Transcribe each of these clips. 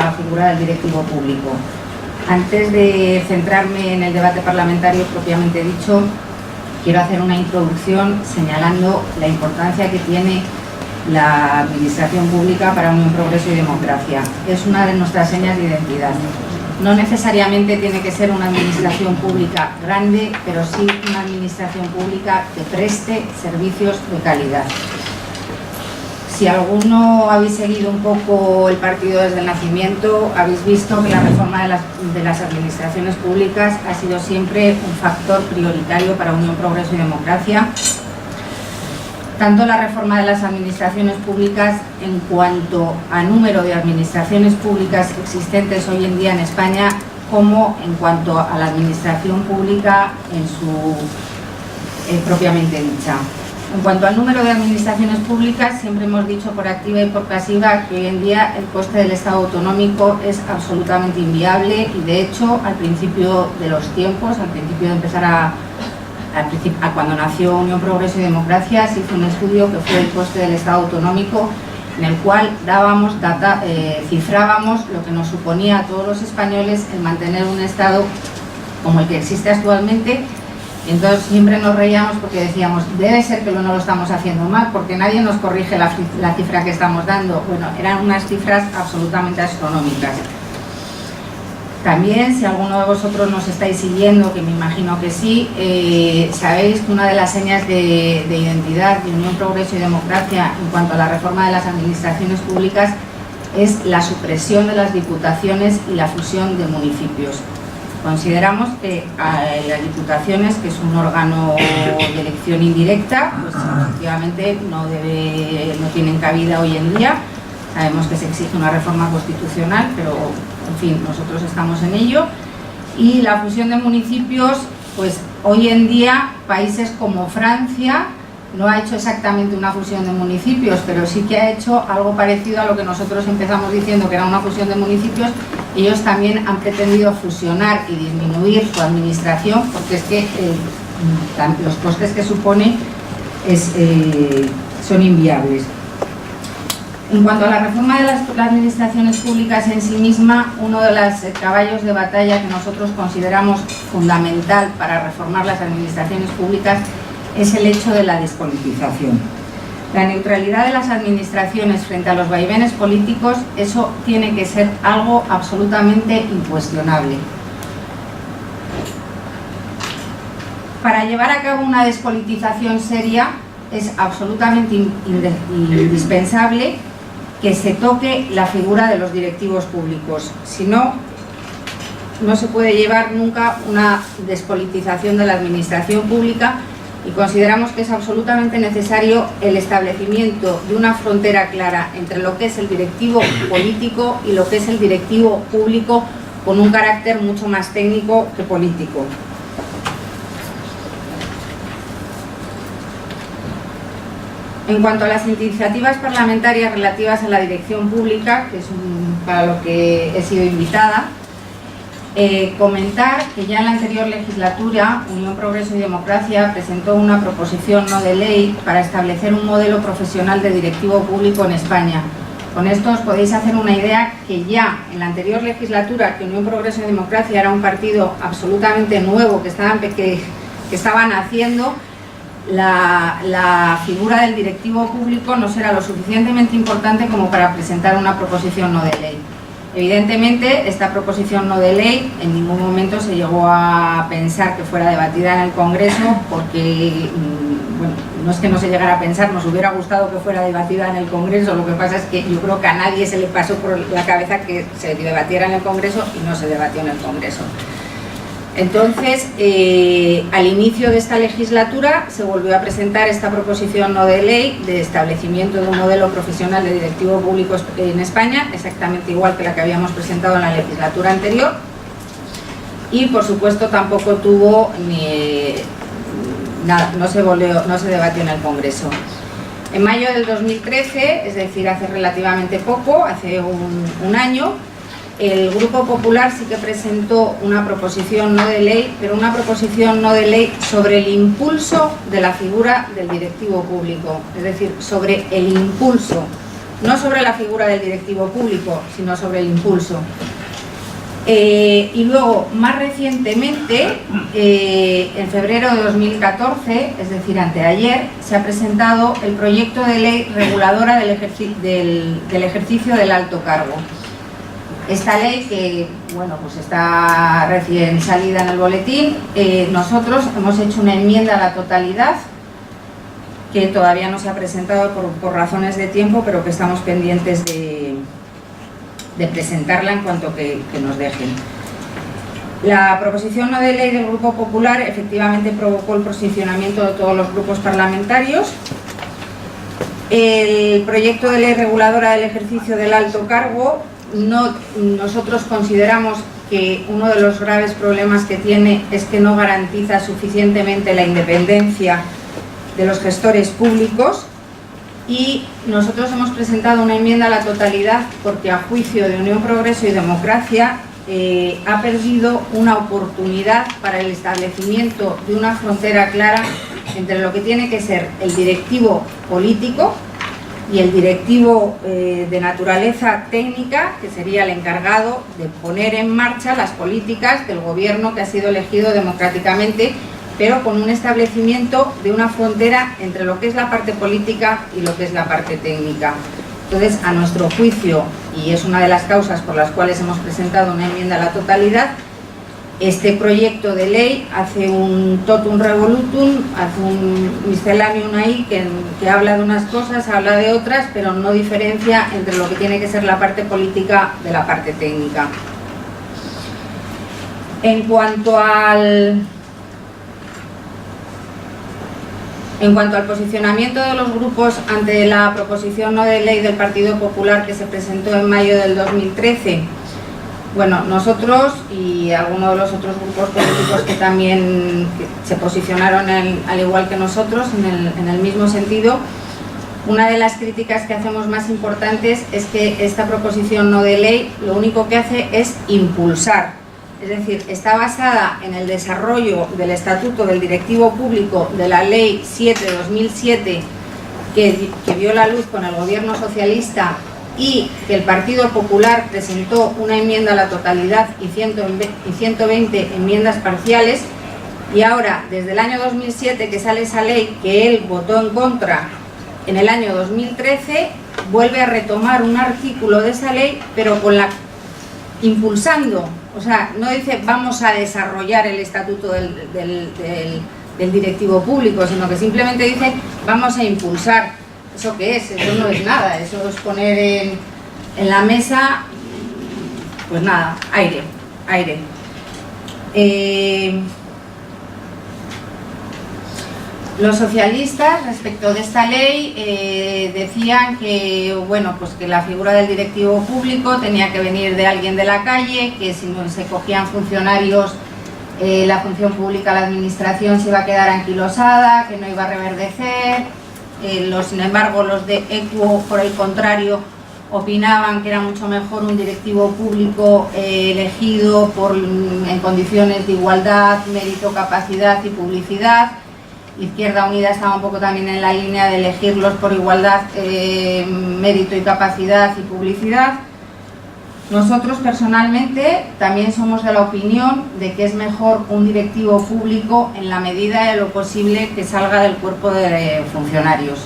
la figura del directivo público. Antes de centrarme en el debate parlamentario propiamente dicho, quiero hacer una introducción señalando la importancia que tiene la administración pública para Unión, Progreso y Democracia. Es una de nuestras señas de identidad. No necesariamente tiene que ser una administración pública grande, pero sí una administración pública que preste servicios de calidad. Si alguno habéis seguido un poco el partido desde el nacimiento, habéis visto que la reforma de las administraciones públicas ha sido siempre un factor prioritario para Unión, Progreso y Democracia. Tanto la reforma de las administraciones públicas en cuanto a número de administraciones públicas existentes hoy en día en España, como en cuanto a la administración pública en su propiamente dicha. En cuanto al número de administraciones públicas, siempre hemos dicho por activa y por pasiva que hoy en día el coste del Estado autonómico es absolutamente inviable y, de hecho, al principio de los tiempos, al principio de empezar cuando nació Unión, Progreso y Democracia, se hizo un estudio que fue el coste del Estado autonómico, en el cual dábamos cifrábamos lo que nos suponía a todos los españoles el mantener un Estado como el que existe actualmente. Entonces siempre nos reíamos porque decíamos, debe ser que no lo estamos haciendo mal, porque nadie nos corrige la cifra que estamos dando. Bueno, eran unas cifras absolutamente astronómicas. También, si alguno de vosotros nos estáis siguiendo, que me imagino que sí, sabéis que una de las señas de identidad de Unión, Progreso y Democracia en cuanto a la reforma de las administraciones públicas es la supresión de las diputaciones y la fusión de municipios. Consideramos que las diputaciones, que es un órgano de elección indirecta, pues efectivamente no tienen cabida hoy en día. Sabemos que se exige una reforma constitucional, pero en fin, nosotros estamos en ello. Y la fusión de municipios, pues hoy en día países como Francia no ha hecho exactamente una fusión de municipios, pero sí que ha hecho algo parecido a lo que nosotros empezamos diciendo que era una fusión de municipios. Ellos también han pretendido fusionar y disminuir su administración, porque es que los costes que supone son inviables. En cuanto a la reforma de las administraciones públicas en sí misma, uno de los caballos de batalla que nosotros consideramos fundamental para reformar las administraciones públicas es el hecho de la despolitización. La neutralidad de las administraciones frente a los vaivenes políticos, eso tiene que ser algo absolutamente incuestionable. Para llevar a cabo una despolitización seria es absolutamente indispensable que se toque la figura de los directivos públicos. Si no, no se puede llevar nunca una despolitización de la administración pública, y consideramos que es absolutamente necesario el establecimiento de una frontera clara entre lo que es el directivo político y lo que es el directivo público, con un carácter mucho más técnico que político. En cuanto a las iniciativas parlamentarias relativas a la dirección pública, que es para lo que he sido invitada, comentar que ya en la anterior legislatura Unión, Progreso y Democracia presentó una proposición no de ley para establecer un modelo profesional de directivo público en España. Con esto os podéis hacer una idea que ya en la anterior legislatura, que Unión, Progreso y Democracia era un partido absolutamente nuevo que estaban haciendo, la figura del directivo público no será lo suficientemente importante como para presentar una proposición no de ley. Evidentemente, esta proposición no de ley en ningún momento se llegó a pensar que fuera debatida en el Congreso, porque, bueno, no es que no se llegara a pensar, nos hubiera gustado que fuera debatida en el Congreso. Lo que pasa es que yo creo que a nadie se le pasó por la cabeza que se debatiera en el Congreso, y no se debatió en el Congreso. Entonces, al inicio de esta legislatura se volvió a presentar esta proposición no de ley de establecimiento de un modelo profesional de directivo público en España, exactamente igual que la que habíamos presentado en la legislatura anterior, y por supuesto tampoco tuvo no se debatió en el Congreso. En mayo del 2013, es decir, hace relativamente poco, hace un año, el Grupo Popular sí que presentó una proposición no de ley, pero una proposición no de ley sobre el impulso de la figura del directivo público, es decir, sobre el impulso no sobre la figura del directivo público, sino sobre el impulso. Y luego, más recientemente, en febrero de 2014, es decir, anteayer, se ha presentado el proyecto de ley reguladora del ejercicio del alto cargo. Esta ley, que bueno, pues está recién salida en el boletín, nosotros hemos hecho una enmienda a la totalidad que todavía no se ha presentado por razones de tiempo, pero que estamos pendientes de presentarla en cuanto que nos dejen. La proposición no de ley del Grupo Popular efectivamente provocó el posicionamiento de todos los grupos parlamentarios. El proyecto de ley reguladora del ejercicio del alto cargo, nosotros consideramos que uno de los graves problemas que tiene es que no garantiza suficientemente la independencia de los gestores públicos, y nosotros hemos presentado una enmienda a la totalidad porque, a juicio de Unión Progreso y Democracia, ha perdido una oportunidad para el establecimiento de una frontera clara entre lo que tiene que ser el directivo político y el directivo de naturaleza técnica, que sería el encargado de poner en marcha las políticas del gobierno que ha sido elegido democráticamente, pero con un establecimiento de una frontera entre lo que es la parte política y lo que es la parte técnica. Entonces, a nuestro juicio, y es una de las causas por las cuales hemos presentado una enmienda a la totalidad, este proyecto de ley hace un totum revolutum, hace un misceláneum ahí que habla de unas cosas, habla de otras, pero no diferencia entre lo que tiene que ser la parte política de la parte técnica. En cuanto al posicionamiento de los grupos ante la proposición no de ley del Partido Popular que se presentó en mayo del 2013, bueno, nosotros y algunos de los otros grupos políticos que también se posicionaron al igual que nosotros en el mismo sentido, una de las críticas que hacemos más importantes es que esta proposición no de ley lo único que hace es impulsar. Es decir, está basada en el desarrollo del Estatuto del Directivo Público de la Ley 7/2007, que vio la luz con el Gobierno socialista, y que el Partido Popular presentó una enmienda a la totalidad y 120 enmiendas parciales, y ahora, desde el año 2007 que sale esa ley, que él votó en contra en el año 2013, vuelve a retomar un artículo de esa ley, pero impulsando. O sea, no dice vamos a desarrollar el estatuto del directivo público, sino que simplemente dice vamos a impulsar. ¿Eso qué es? Eso no es nada, eso es poner en la mesa, pues nada, aire. Los socialistas, respecto de esta ley, decían que, bueno, pues que la figura del directivo público tenía que venir de alguien de la calle, que si no se cogían funcionarios, la función pública, la administración se iba a quedar anquilosada, que no iba a reverdecer. Sin embargo, los de ECUO, por el contrario, opinaban que era mucho mejor un directivo público elegido en condiciones de igualdad, mérito, capacidad y publicidad. Izquierda Unida estaba un poco también en la línea de elegirlos por igualdad, mérito y capacidad y publicidad. Nosotros personalmente también somos de la opinión de que es mejor un directivo público en la medida de lo posible que salga del cuerpo de funcionarios.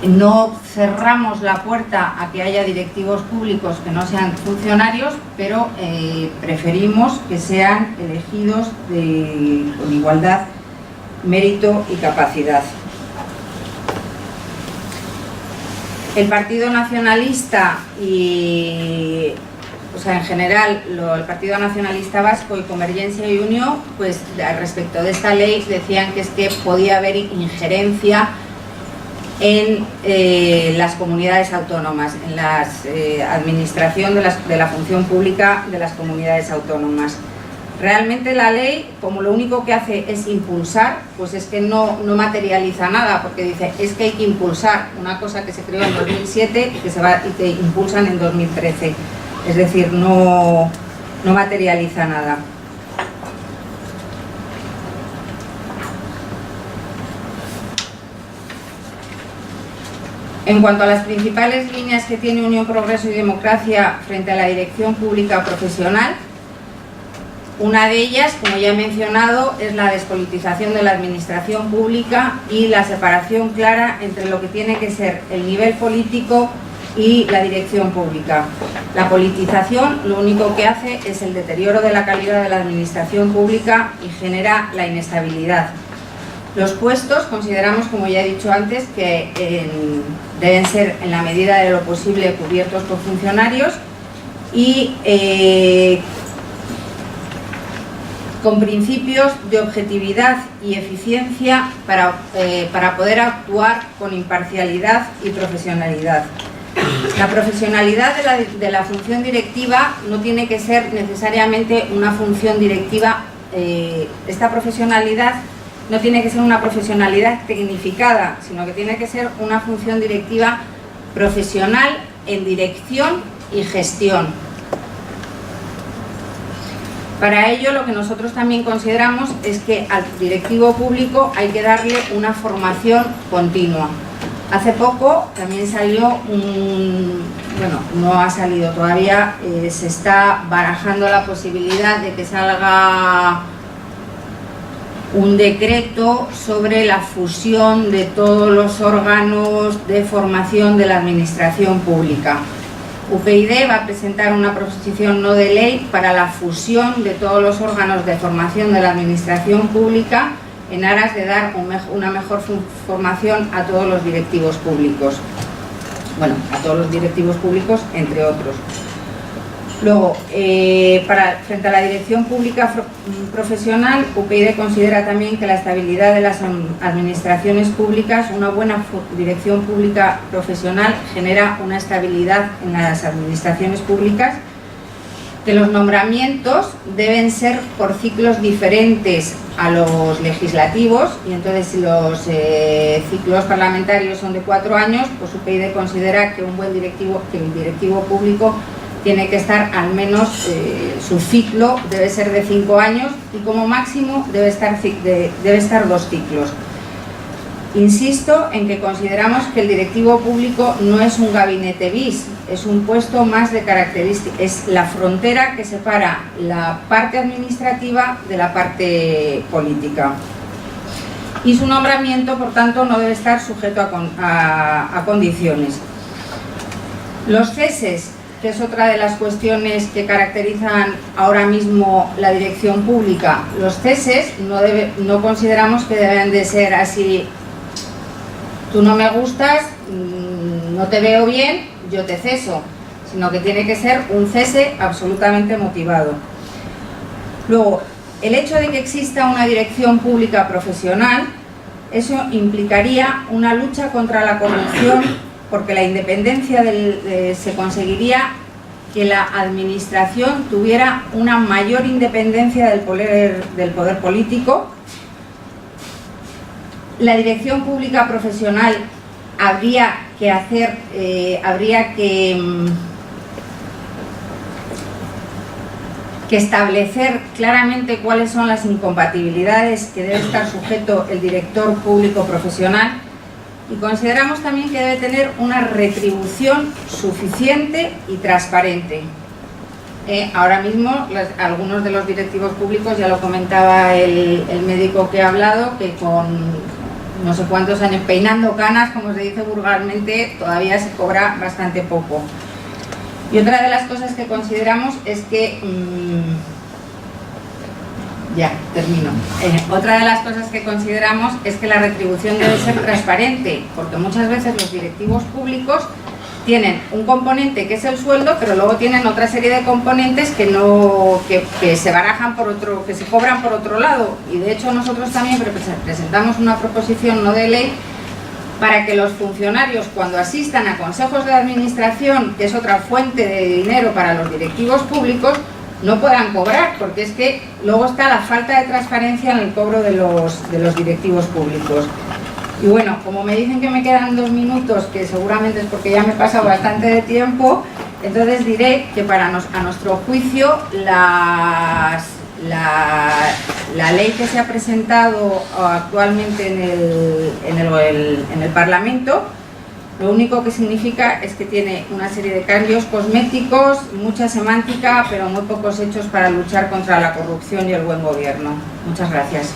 No cerramos la puerta a que haya directivos públicos que no sean funcionarios, pero preferimos que sean elegidos con igualdad, mérito y capacidad. El Partido Nacionalista en general, el Partido Nacionalista Vasco y Convergencia y Unió, pues respecto de esta ley decían que es que podía haber injerencia en las comunidades autónomas, en la administración de la función pública de las comunidades autónomas. Realmente la ley, como lo único que hace es impulsar, pues es que no materializa nada, porque dice es que hay que impulsar una cosa que se creó en 2007 y que impulsan en 2013. Es decir, no materializa nada. En cuanto a las principales líneas que tiene Unión, Progreso y Democracia frente a la dirección pública profesional, una de ellas, como ya he mencionado, es la despolitización de la administración pública y la separación clara entre lo que tiene que ser el nivel político y la dirección pública. La politización lo único que hace es el deterioro de la calidad de la administración pública y genera la inestabilidad. Los puestos consideramos, como ya he dicho antes, que deben ser en la medida de lo posible cubiertos por funcionarios y con principios de objetividad y eficiencia para poder actuar con imparcialidad y profesionalidad. La profesionalidad de la función directiva no tiene que ser necesariamente una función directiva, esta profesionalidad no tiene que ser una profesionalidad tecnificada, sino que tiene que ser una función directiva profesional en dirección y gestión. Para ello, lo que nosotros también consideramos es que al directivo público hay que darle una formación continua. Hace poco también salió no ha salido todavía, se está barajando la posibilidad de que salga un decreto sobre la fusión de todos los órganos de formación de la administración pública. UPyD va a presentar una proposición no de ley para la fusión de todos los órganos de formación de la administración pública en aras de dar una mejor formación a todos los directivos públicos. Bueno, a todos los directivos públicos, entre otros. Luego, frente a la dirección pública profesional, UPyD considera también que la estabilidad de las administraciones públicas, una buena dirección pública profesional, genera una estabilidad en las administraciones públicas, que los nombramientos deben ser por ciclos diferentes a los legislativos, y entonces si los ciclos parlamentarios son de 4 años, pues UPyD considera que el directivo público tiene que estar al menos, su ciclo debe ser de 5 años y como máximo debe estar 2 ciclos. Insisto en que consideramos que el directivo público no es un gabinete bis, es un puesto más de características, es la frontera que separa la parte administrativa de la parte política. Y su nombramiento, por tanto, no debe estar sujeto a condiciones. Los ceses, que es otra de las cuestiones que caracterizan ahora mismo la dirección pública. Los ceses no consideramos que deben de ser así: tú no me gustas, no te veo bien, yo te ceso, sino que tiene que ser un cese absolutamente motivado. Luego, el hecho de que exista una dirección pública profesional, eso implicaría una lucha contra la corrupción, porque la independencia se conseguiría que la administración tuviera una mayor independencia del poder político. La dirección pública profesional habría que establecer claramente cuáles son las incompatibilidades que debe estar sujeto el director público profesional. Y consideramos también que debe tener una retribución suficiente y transparente. Ahora mismo, algunos de los directivos públicos, ya lo comentaba el médico que ha hablado, que con no sé cuántos años peinando canas, como se dice vulgarmente, todavía se cobra bastante poco. Y otra de las cosas que consideramos es que... Ya, termino. Otra de las cosas que consideramos es que la retribución debe ser transparente, porque muchas veces los directivos públicos tienen un componente que es el sueldo, pero luego tienen otra serie de componentes que se barajan por otro, que se cobran por otro lado. Y de hecho nosotros también presentamos una proposición no de ley para que los funcionarios, cuando asistan a consejos de administración, que es otra fuente de dinero para los directivos públicos, no puedan cobrar, porque es que luego está la falta de transparencia en el cobro de los directivos públicos. Y bueno, como me dicen que me quedan 2 minutos, que seguramente es porque ya me he pasado bastante de tiempo, entonces diré que a nuestro juicio la ley que se ha presentado actualmente en el Parlamento Lo único que significa es que tiene una serie de cambios cosméticos, mucha semántica, pero muy pocos hechos para luchar contra la corrupción y el buen gobierno. Muchas gracias.